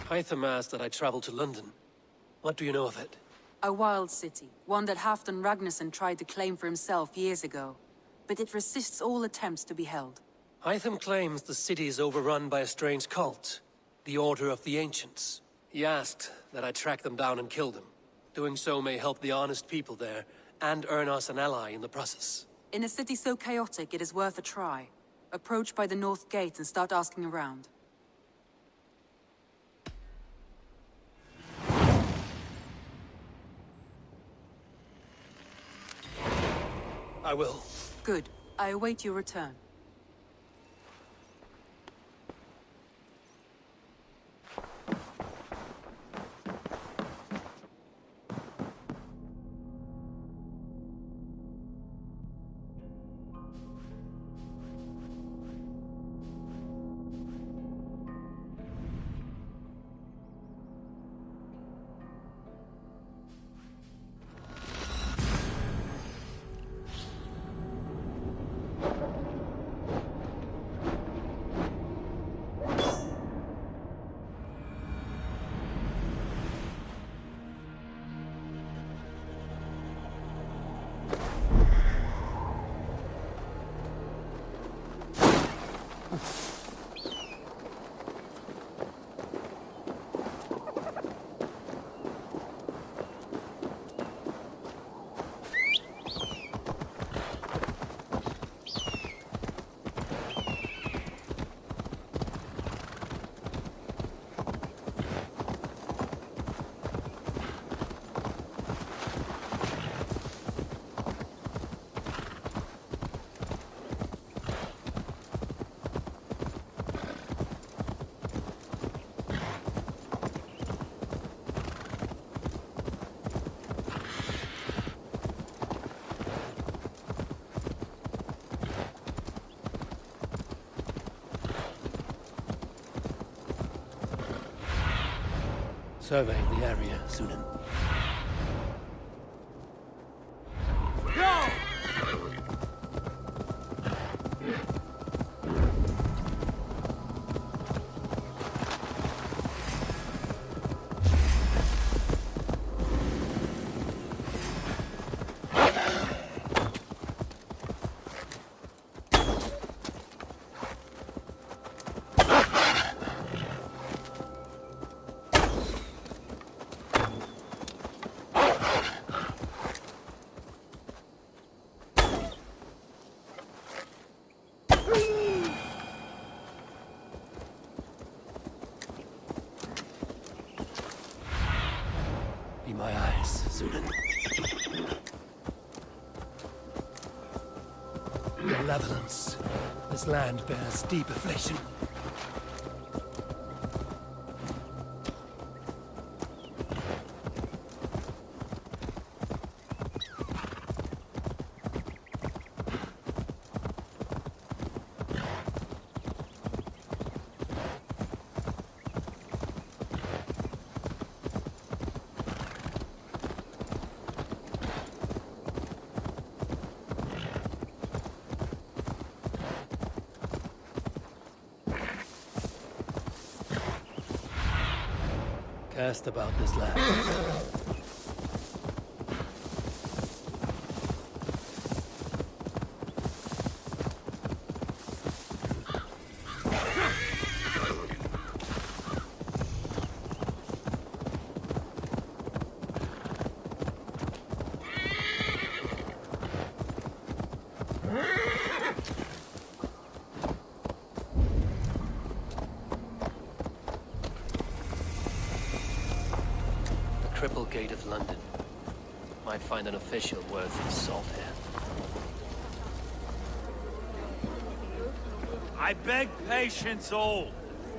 Hytham asked that I travel to London. What do you know of it? A wild city, one that Halfdan Ragnarsson tried to claim for himself years ago. But it resists all attempts to be held. Hytham claims the city is overrun by a strange cult, the Order of the Ancients. He asked that I track them down and kill them. Doing so may help the honest people there, and earn us an ally in the process. In a city so chaotic, it is worth a try. Approach by the North Gate and start asking around. I will. Good. I await your return. Survey the area, Sunan. My eyes, Sunan. Malevolence. This land bears deep affliction. Cast about this land. Triple Gate of London. Might find an official worth his salt here. I beg patience, all.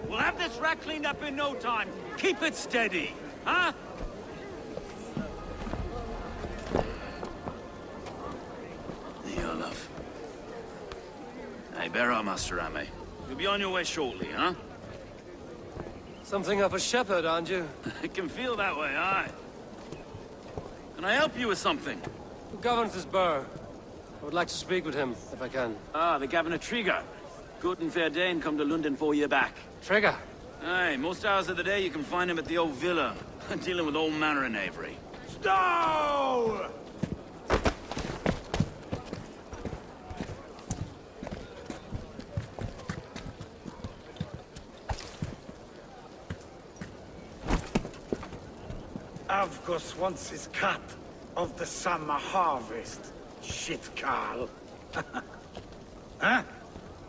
We'll have this wreck cleaned up in no time. Keep it steady, huh? Here, love. Hey, bear our Master Ame. You'll be on your way shortly, huh? Something of a shepherd, aren't you? It can feel that way, aye. Can I help you with something? Who governs this burgh? I would like to speak with him, if I can. Ah, the Governor Trigger. Good and fair Dane come to London 4 years back. Trigger? Aye, most hours of the day you can find him at the old villa, dealing with all manner of knavery. Stow! Avgos wants his cut of the summer harvest. Shit, Carl. Huh?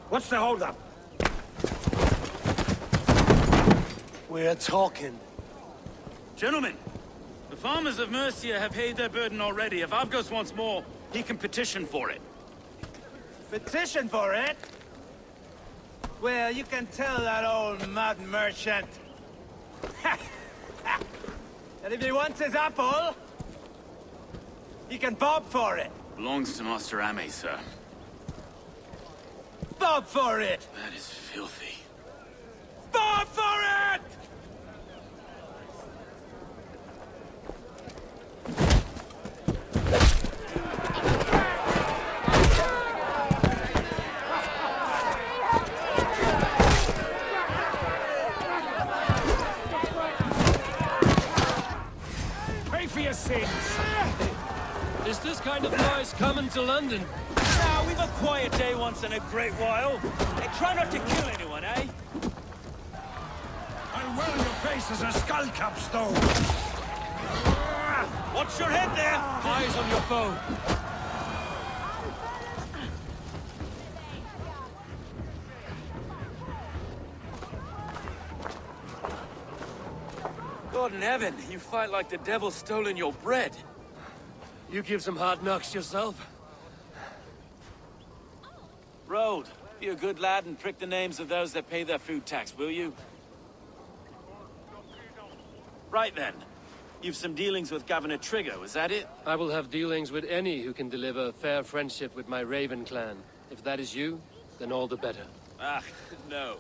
What's the holdup? We're talking. Gentlemen, the farmers of Mercia have paid their burden already. If Avgos wants more, he can petition for it. Petition for it? Well, you can tell that old mud merchant. And if he wants his apple, he can bob for it. Belongs to Master Ame, sir. Bob for it! That is filthy. Bob for it! Pay for your sins! Is this kind of noise coming to London? Now, we've a quiet day once in a great while. Hey, try not to kill anyone, eh? I'll well your face as a skull cap stone! Watch your head there! Eyes on your foe. God in heaven, you fight like the devil's stolen your bread. You give some hard knocks yourself. Road, be a good lad and prick the names of those that pay their food tax, will you? Right then. You've some dealings with Governor Trigger, is that it? I will have dealings with any who can deliver fair friendship with my Raven clan. If that is you, then all the better. Ah, no.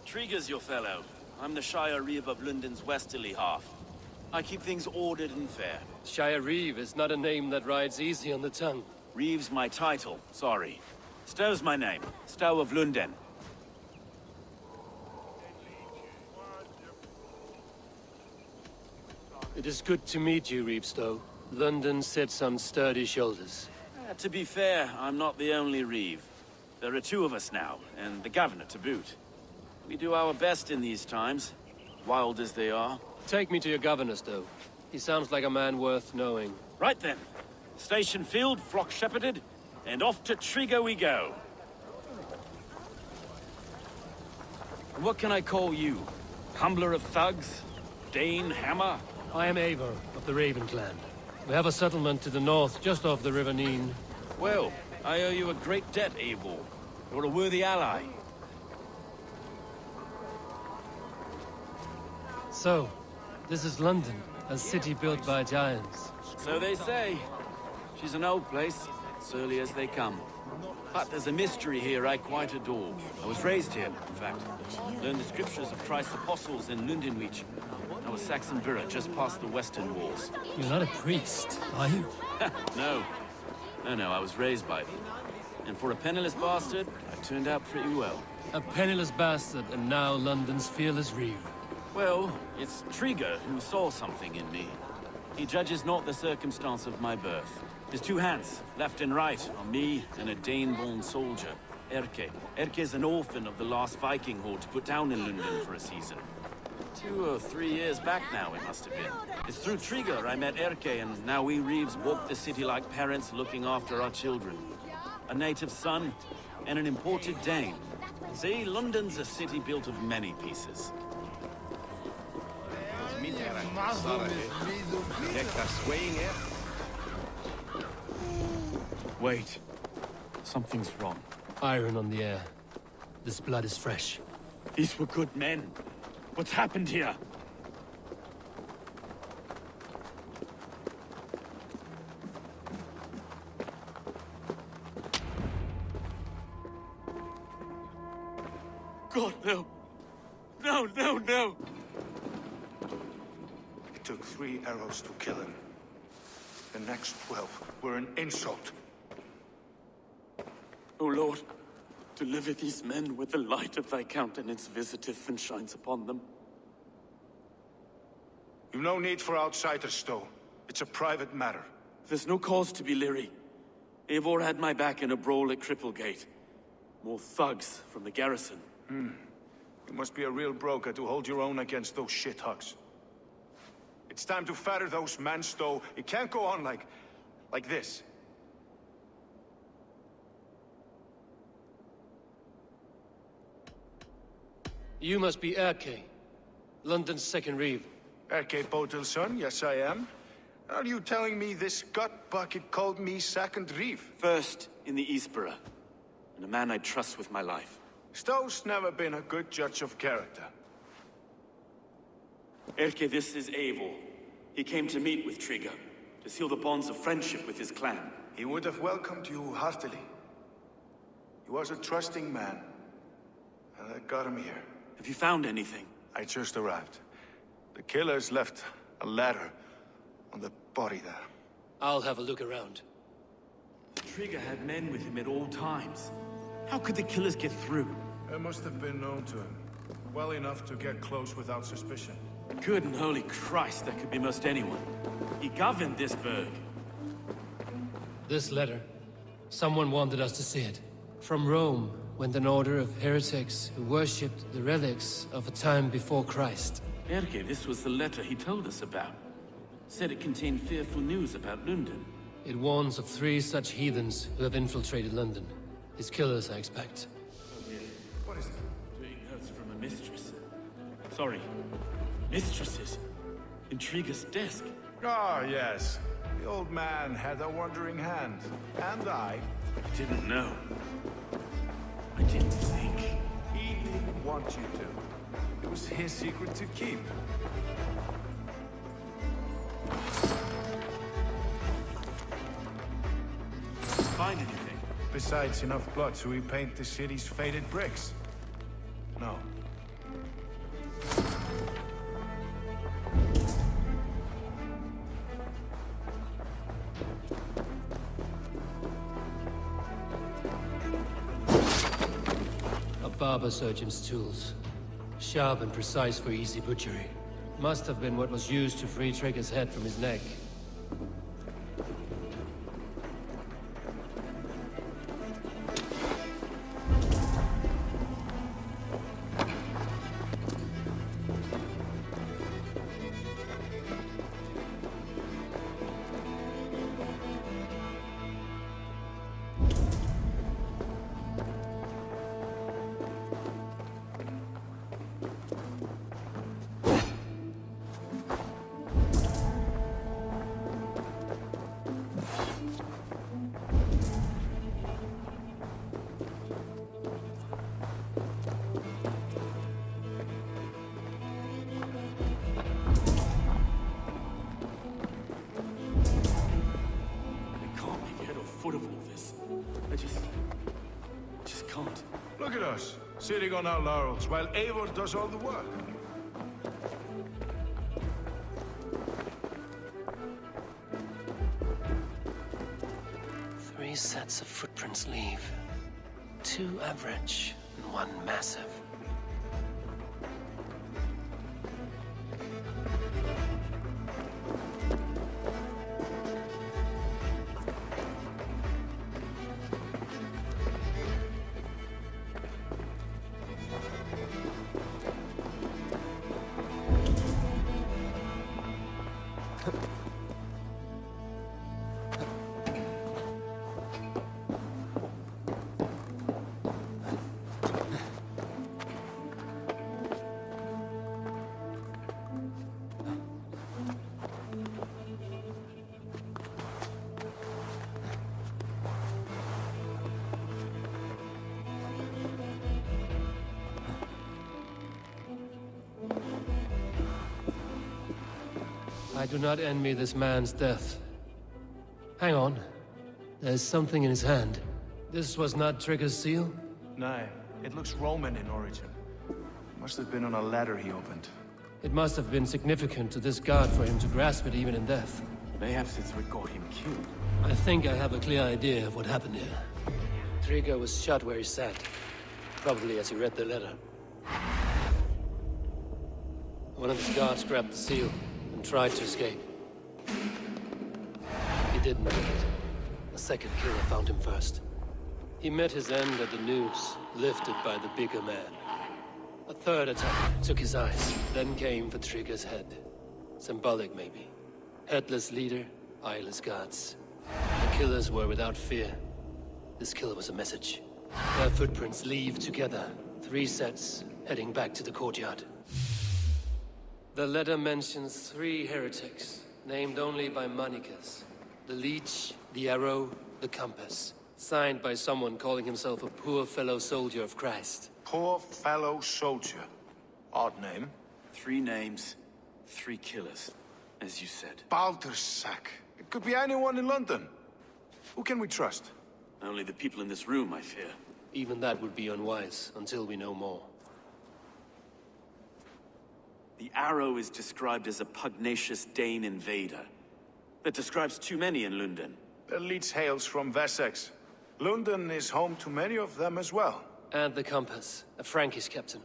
Trigger's your fellow. I'm the Shire Reeve of London's westerly half. I keep things ordered and fair. Shire Reeve is not a name that rides easy on the tongue. Reeve's my title, sorry. Stow's my name. Stow of London. It is good to meet you, Reevestow. London sits on sturdy shoulders. To be fair, I'm not the only Reeve. There are two of us now, and the governor to boot. We do our best in these times, wild as they are. Take me to your governor, Stow. He sounds like a man worth knowing. Right then. Station filled, flock shepherded, and off to Trigger we go. What can I call you? Humbler of thugs? Dane Hammer? I am Eivor of the Raven clan. We have a settlement to the north, just off the River Neen. Well, I owe you a great debt, Eivor. You're a worthy ally. So, this is London, a city built by giants. So they say. She's an old place, surly as they come. But there's a mystery here I quite adore. I was raised here, in fact. Learned the scriptures of Christ's apostles in Lundenwich. I was Saxon Borough, just past the western walls. You're not a priest, are you? No. No, I was raised by them. And for a penniless bastard, I turned out pretty well. A penniless bastard, and now London's fearless Reeve. Well, it's Trigger who saw something in me. He judges not the circumstance of my birth. His two hands, left and right, are me and a Dane-born soldier, Erke. Erke's an orphan of the last Viking horde put down in London for a season. 2 or 3 years back now, it must have been. It's through Trigger I met Erke, and now we Reeves walk the city like parents looking after our children. A native son, and an imported Dane. See, London's a city built of many pieces. Wait. Something's wrong. Iron on the air. This blood is fresh. These were good men. What's happened here? God, no. No. It took 3 arrows to kill him. The next 12 were an insult. Oh, Lord. Deliver these men with the light of thy countenance visiteth and shines upon them. You've no need for outsiders, though. It's a private matter. There's no cause to be leery. Eivor had my back in a brawl at Cripplegate. More thugs from the garrison. You must be a real broker to hold your own against those shithugs. It's time to fetter those men, Stowe. It can't go on like this. You must be Erke, London's second reeve. Erke Botil's son, yes I am. Are you telling me this gut bucket called me second reeve? First in the Eastborough, and a man I trust with my life. Stowe's never been a good judge of character. Erke, this is Eivor. He came to meet with Trigger, to seal the bonds of friendship with his clan. He would have welcomed you heartily. He was a trusting man, and I got him here. Have you found anything? I just arrived. The killers left a letter on the body there. I'll have a look around. Trigger had men with him at all times. How could the killers get through? It must have been known to him. Well enough to get close without suspicion. Good and holy Christ, that could be most anyone. He governed this burg. This letter. Someone wanted us to see it. From Rome went an order of heretics who worshipped the relics of a time before Christ. Erke, this was the letter he told us about. Said it contained fearful news about London. It warns of 3 such heathens who have infiltrated London. His killers, I expect. What is it? Doing notes from a mistress. Sorry. Mistresses. In Trigger's desk. Ah, yes. The old man had a wandering hand. And I. Didn't know. I didn't think. He didn't want you to. It was his secret to keep. Find anything? Besides enough blood to repaint the city's faded bricks. No. A barber surgeon's tools. Sharp and precise for easy butchery. Must have been what was used to free Trigger's head from his neck. Look at us, sitting on our laurels, while Eivor does all the work. Three sets of footprints leave. 2 average and 1 massive. I do not envy this man's death. Hang on. There's something in his hand. This was not Trigger's seal? No, it looks Roman in origin. Must have been on a ladder he opened. It must have been significant to this god for him to grasp it even in death. Perhaps it's what got him killed. I think I have a clear idea of what happened here. Trigger was shot where he sat. Probably as he read the letter. One of his guards grabbed the seal and tried to escape. He didn't make it. A second killer found him first. He met his end at the noose, lifted by the bigger man. A third attack took his eyes, then came for Trigger's head. Symbolic, maybe. Headless leader, eyeless guards. The killers were without fear. This kill was a message. Their footprints leave together. 3 sets, heading back to the courtyard. The letter mentions 3 heretics, named only by Manicus. The Leech, the Arrow, the Compass. Signed by someone calling himself a poor fellow soldier of Christ. Poor fellow soldier. Odd name. 3 names, 3 killers, as you said. Baldersack. It could be anyone in London. Who can we trust? Only the people in this room, I fear. Even that would be unwise, until we know more. The Arrow is described as a pugnacious Dane invader. That describes too many in London. The Leech hails from Wessex. London is home to many of them as well. And the Compass, a Frankish captain.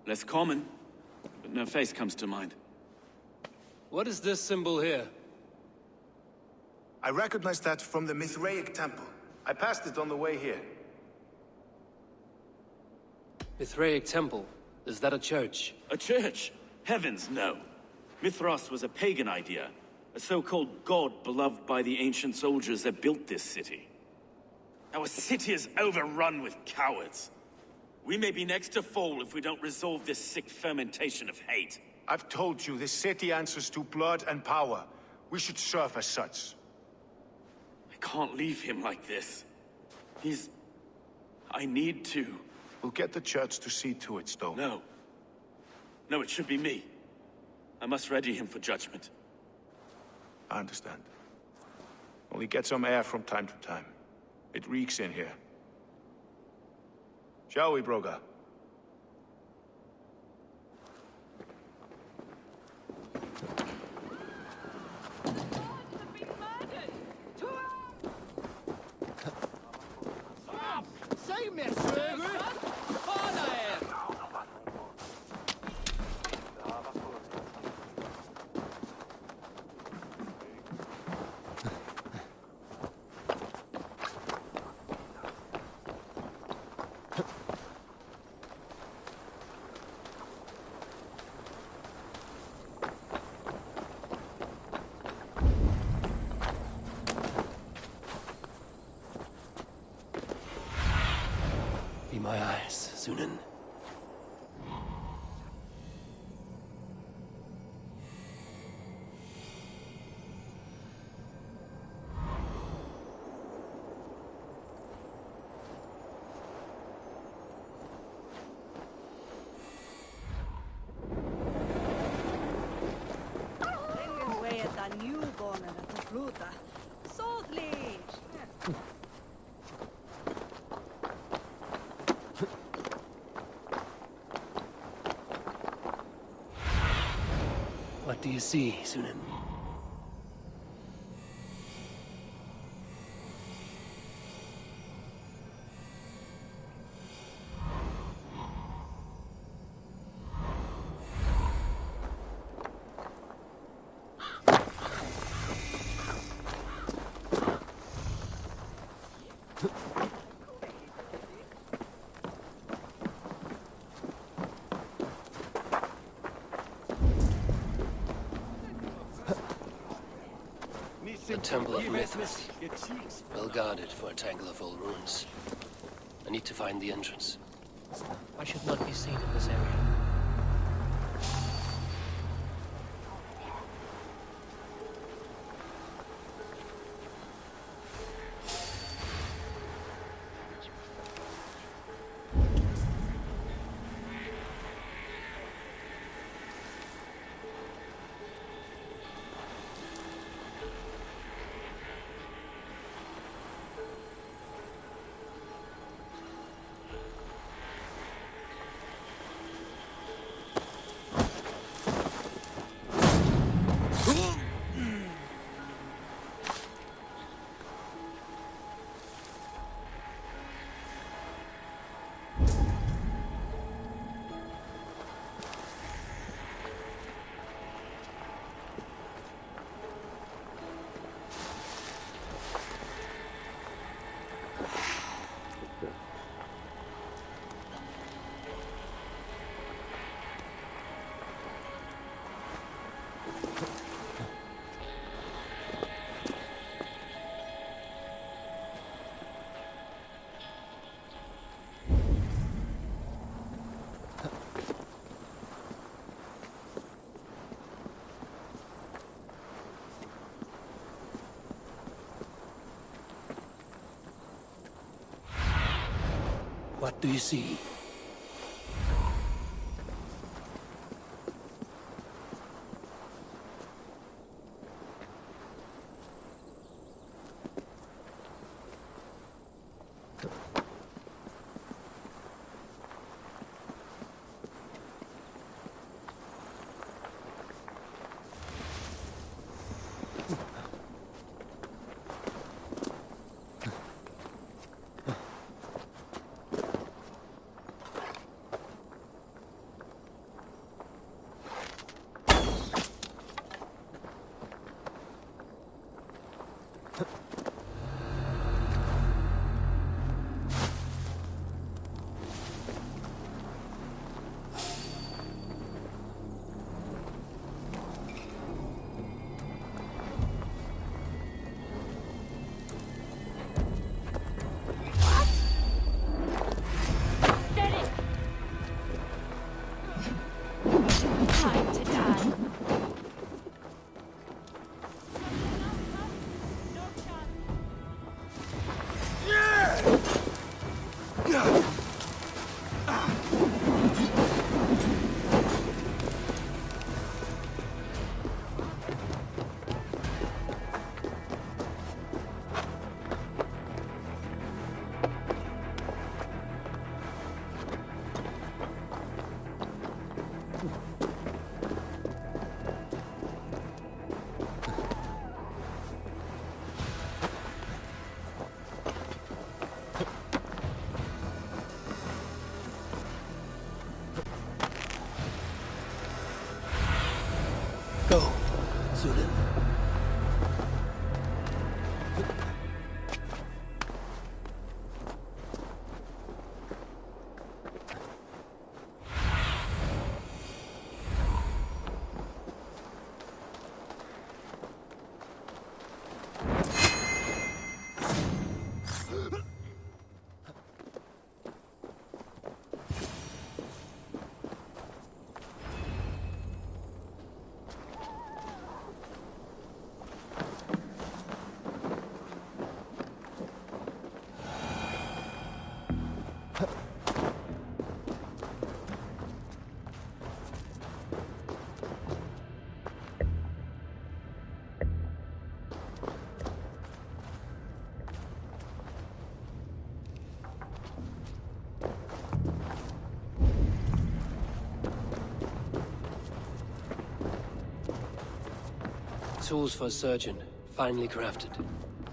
Less common, but no face comes to mind. What is this symbol here? I recognize that from the Mithraic temple. I passed it on the way here. Mithraic temple? Is that a church? A church? Heavens, no. Mithras was a pagan idea. A so-called god beloved by the ancient soldiers that built this city. Our city is overrun with cowards. We may be next to fall if we don't resolve this sick fermentation of hate. I've told you, this city answers to blood and power. We should serve as such. I can't leave him like this. I need to. We'll get the church to see to it, Stowe. No. No, it should be me. I must ready him for judgment. I understand. Only get some air from time to time. It reeks in here. Shall we, Broga? Be my eyes, Sunan. What do you see, Sunan? The Temple of Mithras. Well guarded for a tangle of old ruins. I need to find the entrance. I should not be seen in this area. Do you see? Go, Sunan. Tools for a surgeon, finely crafted.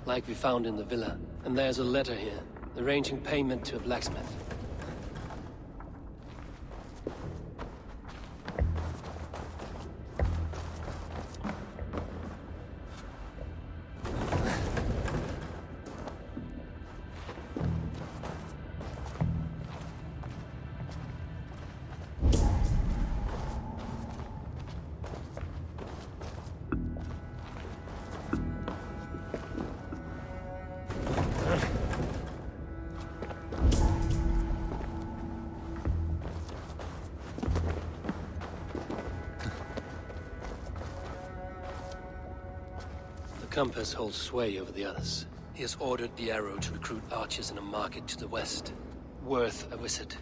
Like we found in the villa. And there's a letter here, arranging payment to a blacksmith. The compass holds sway over the others. He has ordered the arrow to recruit archers in a market to the west. Worth a visit.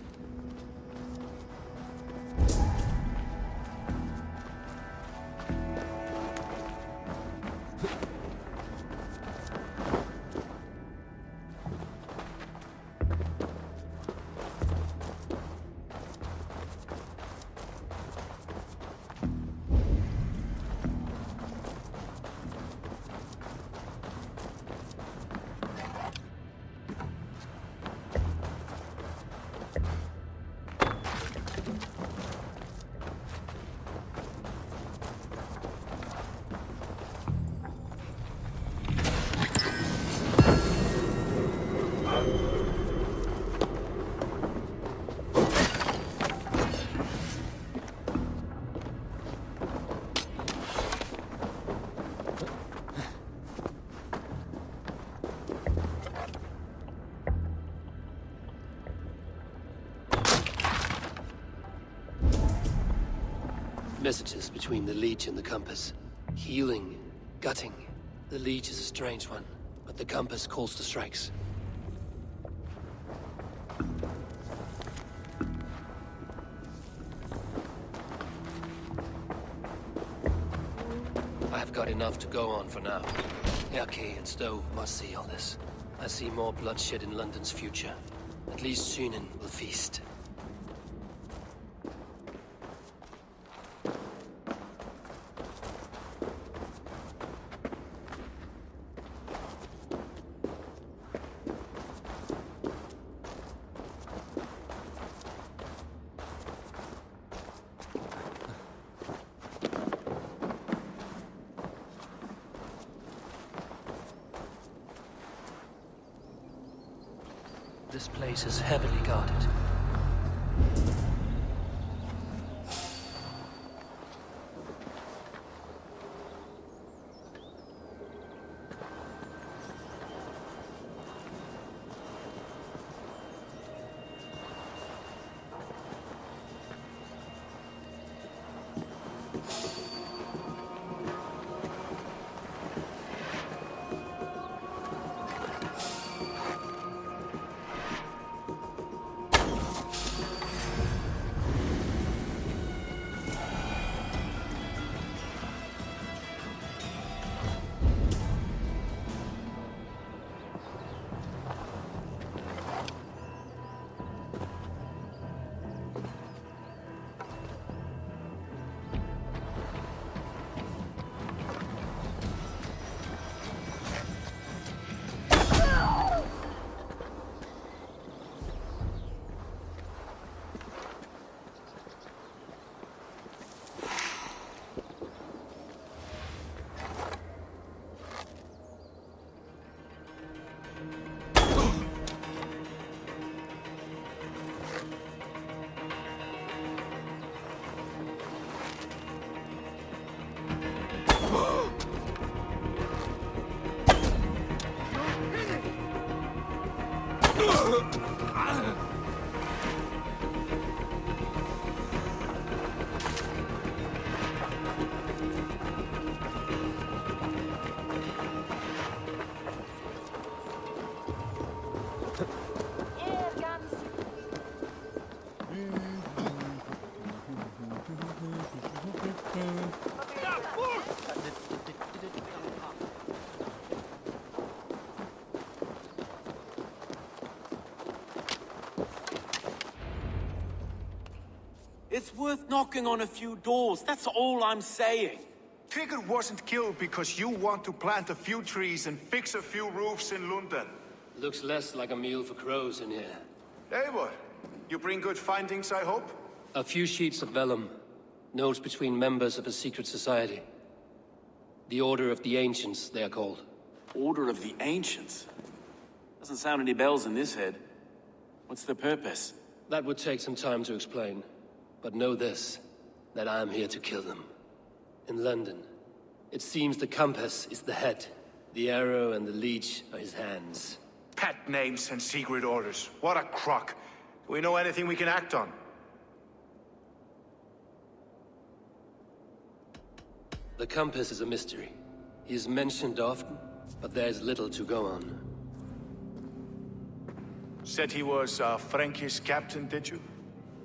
Messages between the Leech and the compass. Healing, gutting. The Leech is a strange one, but the compass calls the strikes. got enough to go on for now. Erke and Stowe must see all this. I see more bloodshed in London's future. At least Synen will feast. This place is heavily guarded. It's worth knocking on a few doors, that's all I'm saying. Trigger wasn't killed because you want to plant a few trees and fix a few roofs in London. Looks less like a meal for crows in here. Eivor, you bring good findings, I hope? A few sheets of vellum. Notes between members of a secret society. The Order of the Ancients, they are called. Order of the Ancients? Doesn't sound any bells in this head. What's the purpose? That would take some time to explain. But know this, that I am here to kill them. In London, it seems the compass is the head. The arrow and the leech are his hands. Pet names and secret orders. What a crock. Do we know anything we can act on? The compass is a mystery. He is mentioned often, but there's little to go on. Said he was a Frankish captain, did you?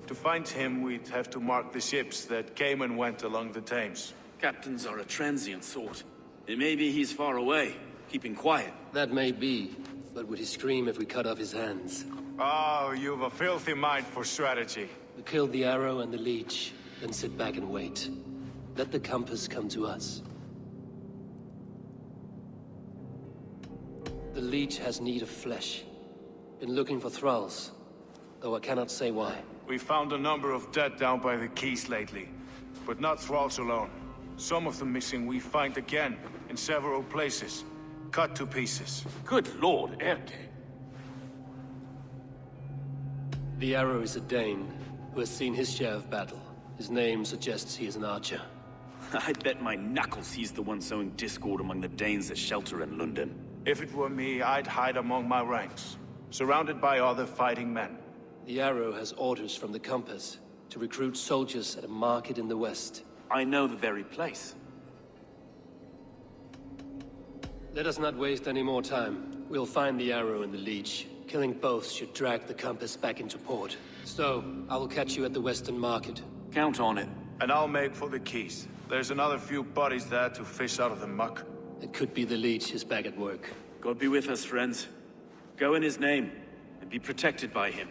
To find him, we'd have to mark the ships that came and went along the Thames. Captains are a transient sort. It may be he's far away, keeping quiet. That may be, but would he scream if we cut off his hands? Oh, you've a filthy mind for strategy. We kill the arrow and the leech, then sit back and wait. Let the compass come to us. The leech has need of flesh. Been looking for thralls, though I cannot say why. We found a number of dead down by the quays lately, but not thralls alone. Some of the missing we find again, in several places, cut to pieces. Good lord, Erke. The arrow is a Dane, who has seen his share of battle. His name suggests he is an archer. I bet my knuckles he's the one sowing discord among the Danes that shelter in London. If it were me, I'd hide among my ranks, surrounded by other fighting men. The arrow has orders from the compass to recruit soldiers at a market in the west. I know the very place. Let us not waste any more time. We'll find the arrow and the leech. Killing both should drag the compass back into port. So, I will catch you at the western market. Count on it. And I'll make for the quays. There's another few bodies there to fish out of the muck. It could be the Leech is back at work. God be with us, friends. Go in his name, and be protected by him.